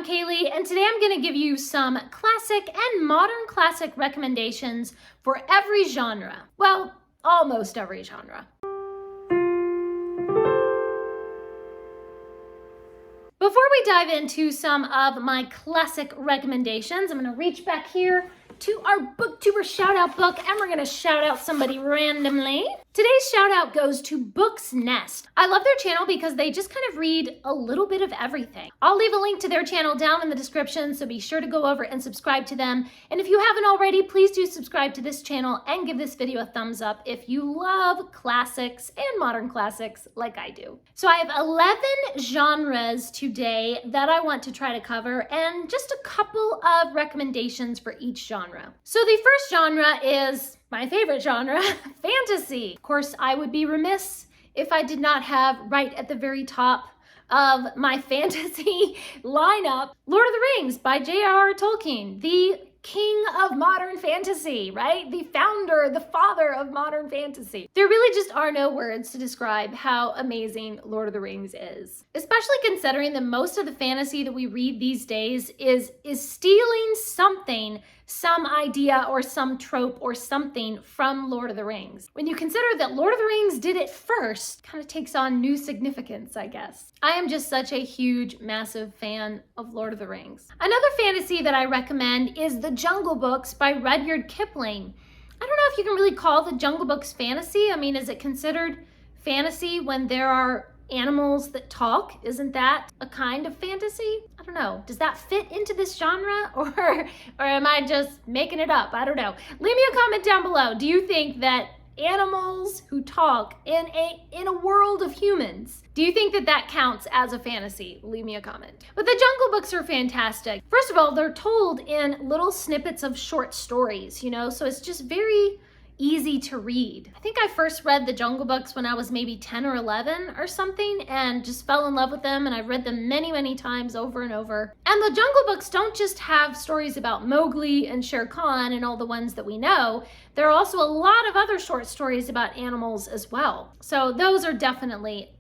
I'm Kaylee, and today I'm going to give you some classic and modern classic recommendations for every genre. Well, almost every genre. Before we dive into some of my classic recommendations, I'm going to reach back here to our Booktuber shout-out book, and we're going to shout out somebody randomly. Today's shout-out goes to Book's Nest. I love their channel because they just kind of read a little bit of everything. I'll leave a link to their channel down in the description, so be sure to go over and subscribe to them. And if you haven't already, please do subscribe to this channel and give this video a thumbs up if you love classics and modern classics like I do. So I have 11 genres today that I want to try to cover, and just a couple of recommendations for each genre. So the first genre is my favorite genre, fantasy. Of course, I would be remiss if I did not have right at the very top of my fantasy lineup, Lord of the Rings by J.R.R. Tolkien, the king of modern fantasy, right? The founder, the father of modern fantasy. There really just are no words to describe how amazing Lord of the Rings is, especially considering that most of the fantasy that we read these days is stealing something, some idea or some trope or something from Lord of the Rings. When you consider that Lord of the Rings did it first, kind of takes on new significance, I guess. I am just such a huge, massive fan of Lord of the Rings. Another fantasy that I recommend is The Jungle Books by Rudyard Kipling. I don't know if you can really call The Jungle Books fantasy. I mean, is it considered fantasy when there are animals that talk? Isn't that a kind of fantasy? I don't know. Does that fit into this genre, or am I just making it up? I don't know. Leave me a comment down below. Do you think that animals who talk in a world of humans, do you think that that counts as a fantasy? Leave me a comment. But the Jungle Books are fantastic. First of all, they're told in little snippets of short stories, so it's just very easy to read. I think I first read the Jungle Books when I was maybe 10 or 11 or something, and just fell in love with them, and I've read them many, many times over and over. And the Jungle Books don't just have stories about Mowgli and Shere Khan and all the ones that we know. There are also a lot of other short stories about animals as well. So those are definitely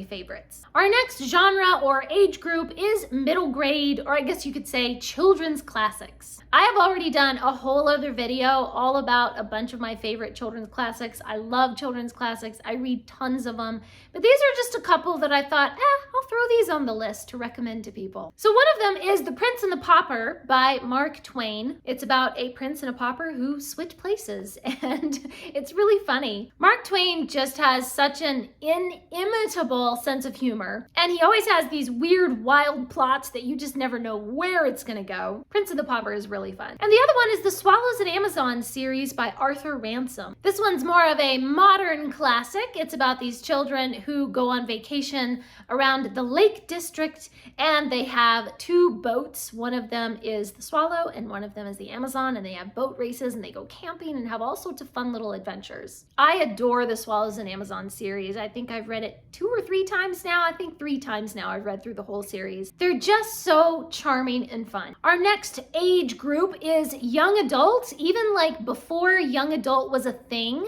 favorites. Our next genre or age group is middle grade, or I guess you could say children's classics. I have already done a whole other video all about a bunch of my favorite children's classics. I love children's classics. I read tons of them, but these are just a couple that I thought, I'll throw these on the list to recommend to people. So one of them is The Prince and the Pauper by Mark Twain. It's about a prince and a pauper who switch places, and it's really funny. Mark Twain just has such an inimitable sense of humor, and he always has these weird, wild plots that you just never know where it's gonna go. Prince and the Pauper is really fun. And the other one is the Swallows and Amazons series by Arthur Ransom. This one's more of a modern classic. It's about these children who go on vacation around the Lake District, and they have two boats. One of them is the Swallow and one of them is the Amazon, and they have boat races and they go camping and have all sorts of fun little adventures. I adore the Swallows and Amazon series. I think I've read it 2 or 3 times now. I think 3 times now I've read through the whole series. They're just so charming and fun. Our next age group is young adult. Even like before young adult was a thing,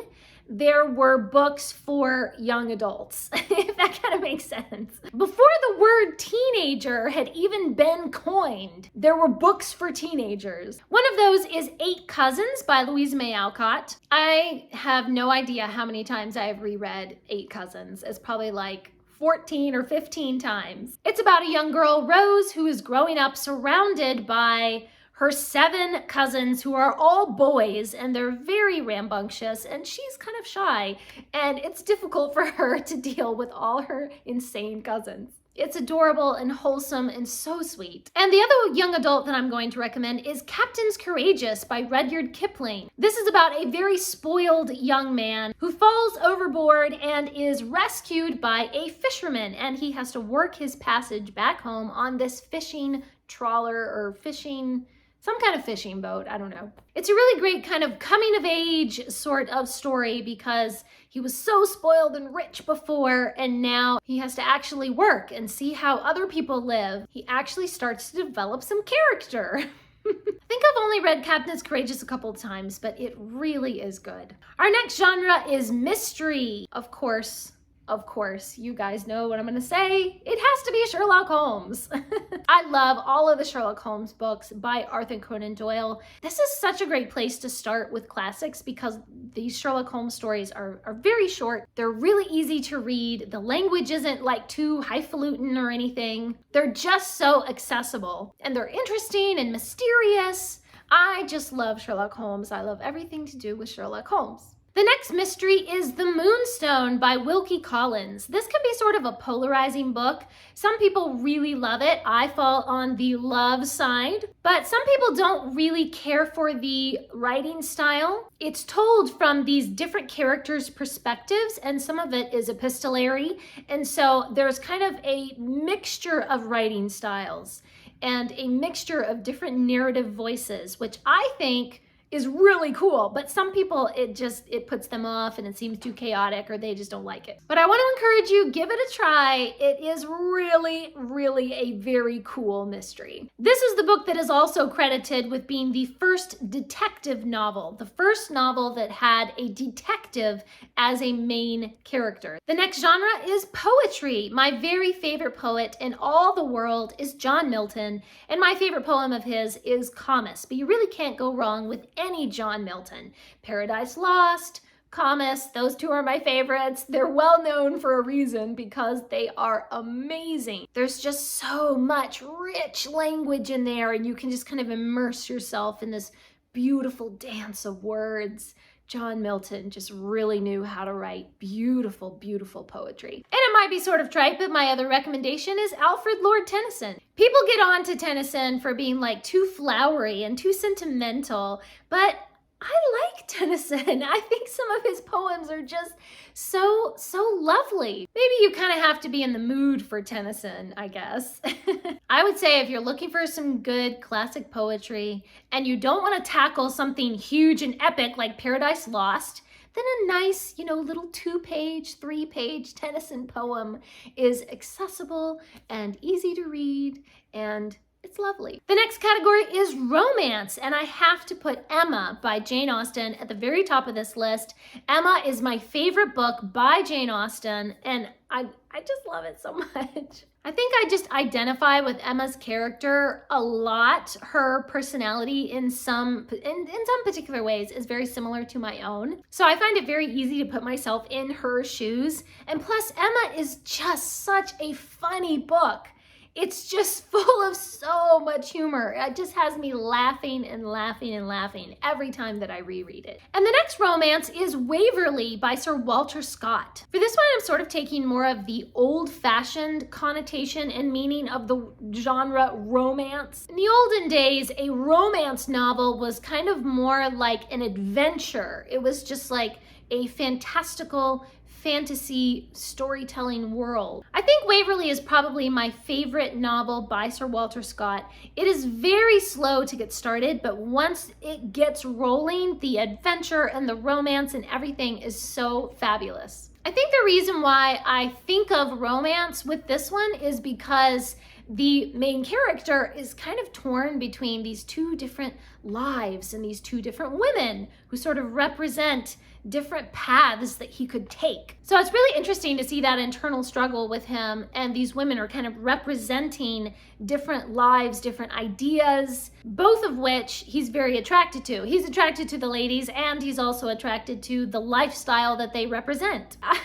there were books for young adults, if that kind of makes sense. Before the word teenager had even been coined, there were books for teenagers. One of those is 8 Cousins by Louisa May Alcott. I have no idea how many times I have reread 8 Cousins. It's probably like 14 or 15 times. It's about a young girl, Rose, who is growing up surrounded by her 7 cousins who are all boys, and they're very rambunctious, and she's kind of shy, and it's difficult for her to deal with all her insane cousins. It's adorable and wholesome and so sweet. And the other young adult that I'm going to recommend is Captains Courageous by Rudyard Kipling. This is about a very spoiled young man who falls overboard and is rescued by a fisherman, and he has to work his passage back home on this fishing trawler or some kind of fishing boat, I don't know. It's a really great kind of coming of age sort of story because he was so spoiled and rich before, and now he has to actually work and see how other people live. He actually starts to develop some character. I think I've only read Captains Courageous a couple of times, but it really is good. Our next genre is mystery. Of course, Of course, you guys know what I'm gonna say. It has to be Sherlock Holmes. I love all of the Sherlock Holmes books by Arthur Conan Doyle. This is such a great place to start with classics because these Sherlock Holmes stories are very short. They're really easy to read. The language isn't like too highfalutin or anything. They're just so accessible and they're interesting and mysterious. I just love Sherlock Holmes. I love everything to do with Sherlock Holmes. The next mystery is The Moonstone by Wilkie Collins. This can be sort of a polarizing book. Some people really love it. I fall on the love side, but some people don't really care for the writing style. It's told from these different characters' perspectives, and some of it is epistolary, and so there's kind of a mixture of writing styles and a mixture of different narrative voices, which I think is really cool, but some people it puts them off and it seems too chaotic or they just don't like it. But I want to encourage you, give it a try. It is really, really a very cool mystery. This is the book that is also credited with being the first detective novel, the first novel that had a detective as a main character. The next genre is poetry. My very favorite poet in all the world is John Milton, and my favorite poem of his is Comus, but you really can't go wrong with any John Milton. Paradise Lost, Comus, those two are my favorites. They're well known for a reason because they are amazing. There's just so much rich language in there and you can just kind of immerse yourself in this beautiful dance of words. John Milton just really knew how to write beautiful, beautiful poetry. And it might be sort of trite, but my other recommendation is Alfred Lord Tennyson. People get on to Tennyson for being like too flowery and too sentimental, but I like Tennyson. I think some of his poems are just so lovely. Maybe you kind of have to be in the mood for Tennyson, I guess. I would say if you're looking for some good classic poetry and you don't want to tackle something huge and epic like Paradise Lost, then a nice, little 2-page, 3-page Tennyson poem is accessible and easy to read, and it's lovely. The next category is romance, and I have to put Emma by Jane Austen at the very top of this list. Emma is my favorite book by Jane Austen, and I just love it so much. I think I just identify with Emma's character a lot. Her personality in some particular ways is very similar to my own. So I find it very easy to put myself in her shoes. And plus, Emma is just such a funny book. It's just full of so much humor. It just has me laughing and laughing and laughing every time that I reread it. And the next romance is Waverley by Sir Walter Scott. For this one, I'm sort of taking more of the old-fashioned connotation and meaning of the genre romance. In the olden days, a romance novel was kind of more like an adventure. It was just like a fantastical fantasy storytelling world. I think Waverley is probably my favorite novel by Sir Walter Scott. It is very slow to get started, but once it gets rolling, the adventure and the romance and everything is so fabulous. I think the reason why I think of romance with this one is because the main character is kind of torn between these two different lives and these two different women who sort of represent different paths that he could take. So it's really interesting to see that internal struggle with him, and these women are kind of representing different lives, different ideas, both of which he's very attracted to. He's attracted to the ladies, and he's also attracted to the lifestyle that they represent. I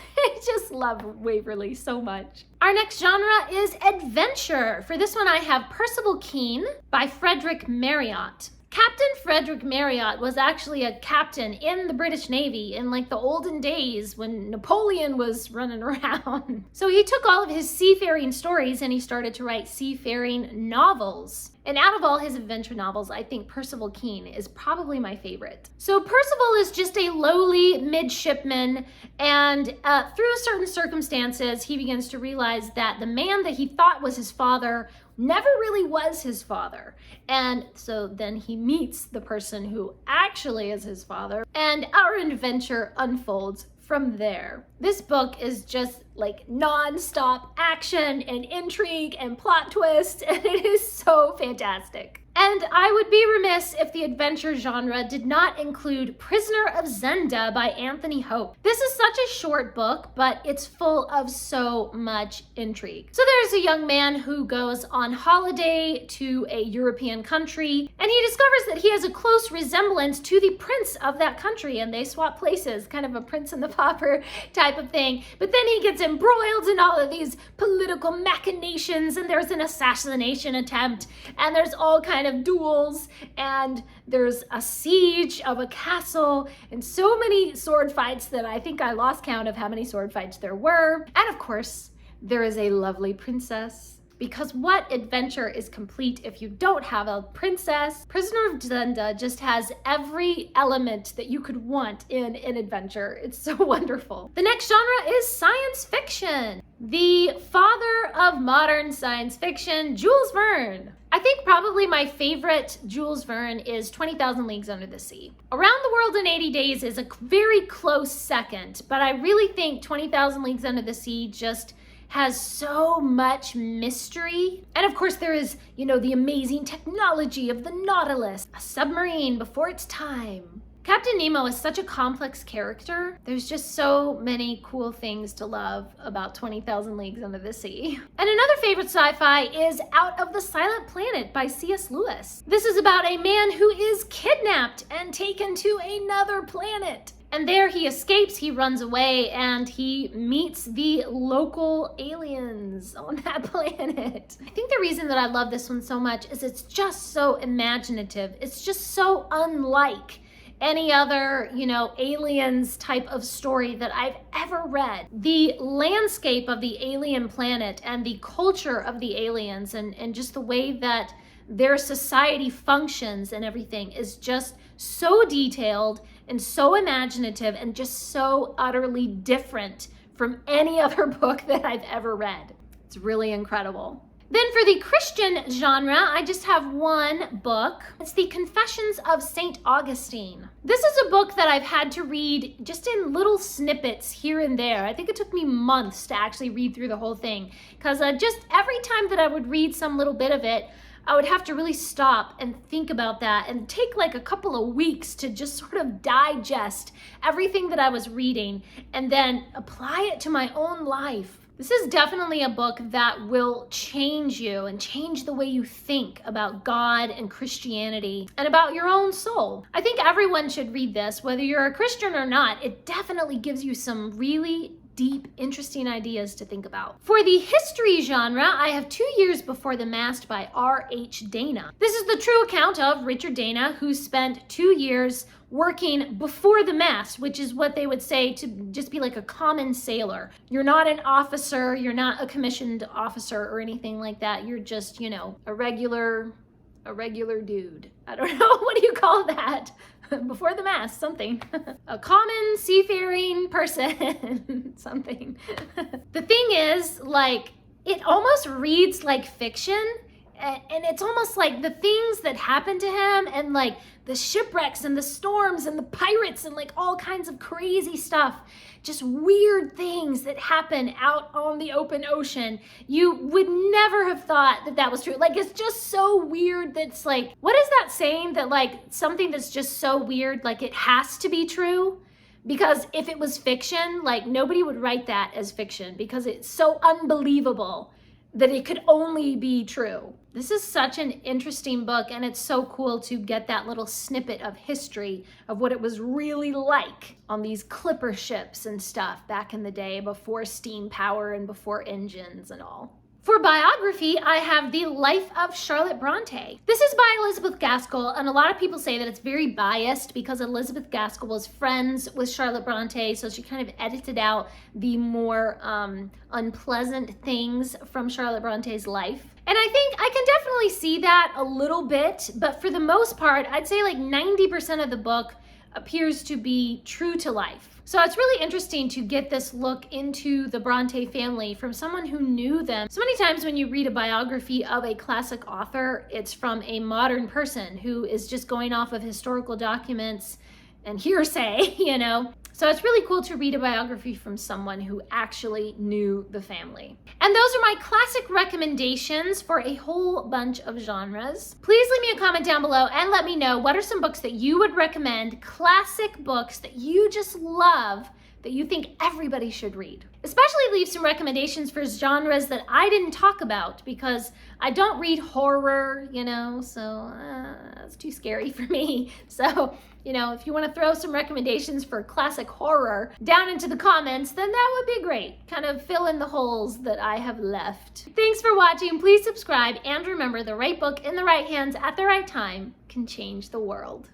just love Waverley so much. Our next genre is adventure. For this one, I have Percival Keene by Frederick Marryat. Captain Frederick Marryat was actually a captain in the British Navy in like the olden days when Napoleon was running around. So he took all of his seafaring stories and he started to write seafaring novels. And out of all his adventure novels, I think Percival Keene is probably my favorite. So Percival is just a lowly midshipman, and through certain circumstances, he begins to realize that the man that he thought was his father never really was his father. And so then he meets the person who actually is his father, and our adventure unfolds from there. This book is just like non-stop action and intrigue and plot twist, and it is so fantastic. And I would be remiss if the adventure genre did not include Prisoner of Zenda by Anthony Hope. This is such a short book, but it's full of so much intrigue. So there's a young man who goes on holiday to a European country, and he discovers that he has a close resemblance to the prince of that country, and they swap places, kind of a Prince and the Pauper type of thing. But then he gets embroiled in all of these political machinations, and there's an assassination attempt, and there's all kind of duels, and there's a siege of a castle, and so many sword fights that I think I lost count of how many sword fights there were. And of course, there is a lovely princess. Because what adventure is complete if you don't have a princess? Prisoner of Zenda just has every element that you could want in an adventure. It's so wonderful. The next genre is science fiction. The father of modern science fiction, Jules Verne. I think probably my favorite Jules Verne is 20,000 Leagues Under the Sea. Around the World in 80 Days is a very close second, but I really think 20,000 Leagues Under the Sea just has so much mystery. And of course there is, the amazing technology of the Nautilus, a submarine before its time. Captain Nemo is such a complex character. There's just so many cool things to love about 20,000 Leagues Under the Sea. And another favorite sci-fi is Out of the Silent Planet by C.S. Lewis. This is about a man who is kidnapped and taken to another planet. And there he escapes, he runs away, and he meets the local aliens on that planet. I think the reason that I love this one so much is it's just so imaginative. It's just so unlike any other, aliens type of story that I've ever read. The landscape of the alien planet and the culture of the aliens and just the way that their society functions and everything is just so detailed and so imaginative and just so utterly different from any other book that I've ever read. It's really incredible. Then for the Christian genre, I just have one book. It's The Confessions of St. Augustine. This is a book that I've had to read just in little snippets here and there. I think it took me months to actually read through the whole thing, because just every time that I would read some little bit of it, I would have to really stop and think about that and take like a couple of weeks to just sort of digest everything that I was reading and then apply it to my own life. This is definitely a book that will change you and change the way you think about God and Christianity and about your own soul. I think everyone should read this, whether you're a Christian or not. It definitely gives you some really deep, interesting ideas to think about. For the history genre, I have 2 Years Before the Mast by R.H. Dana. This is the true account of Richard Dana, who spent 2 years working before the mast, which is what they would say to just be like a common sailor. You're not an officer, you're not a commissioned officer or anything like that. You're just, a regular dude. I don't know, what do you call that? Before the mast, something. A common seafaring person, something. The thing is, it almost reads like fiction, and it's almost like the things that happen to him and the shipwrecks and the storms and the pirates and all kinds of crazy stuff, just weird things that happen out on the open ocean. You would never have thought that that was true. It's just so weird that's what is that saying that something that's just so weird, it has to be true? Because if it was fiction, nobody would write that as fiction because it's so unbelievable that it could only be true. This is such an interesting book, and it's so cool to get that little snippet of history of what it was really like on these clipper ships and stuff back in the day before steam power and before engines and all. For biography, I have The Life of Charlotte Bronte. This is by Elizabeth Gaskell, and a lot of people say that it's very biased because Elizabeth Gaskell was friends with Charlotte Bronte, so she kind of edited out the more unpleasant things from Charlotte Bronte's life. And I think I can definitely see that a little bit, but for the most part, I'd say 90% of the book appears to be true to life. So it's really interesting to get this look into the Bronte family from someone who knew them. So many times when you read a biography of a classic author, it's from a modern person who is just going off of historical documents and hearsay, So it's really cool to read a biography from someone who actually knew the family. And those are my classic recommendations for a whole bunch of genres. Please leave me a comment down below and let me know what are some books that you would recommend, classic books that you just love, that you think everybody should read. Especially leave some recommendations for genres that I didn't talk about, because I don't read horror, you know, so it's too scary for me. So, you know, if you want to throw some recommendations for classic horror down into the comments, then that would be great. Kind of fill in the holes that I have left. Thanks for watching. Please subscribe, and remember, the right book in the right hands at the right time can change the world.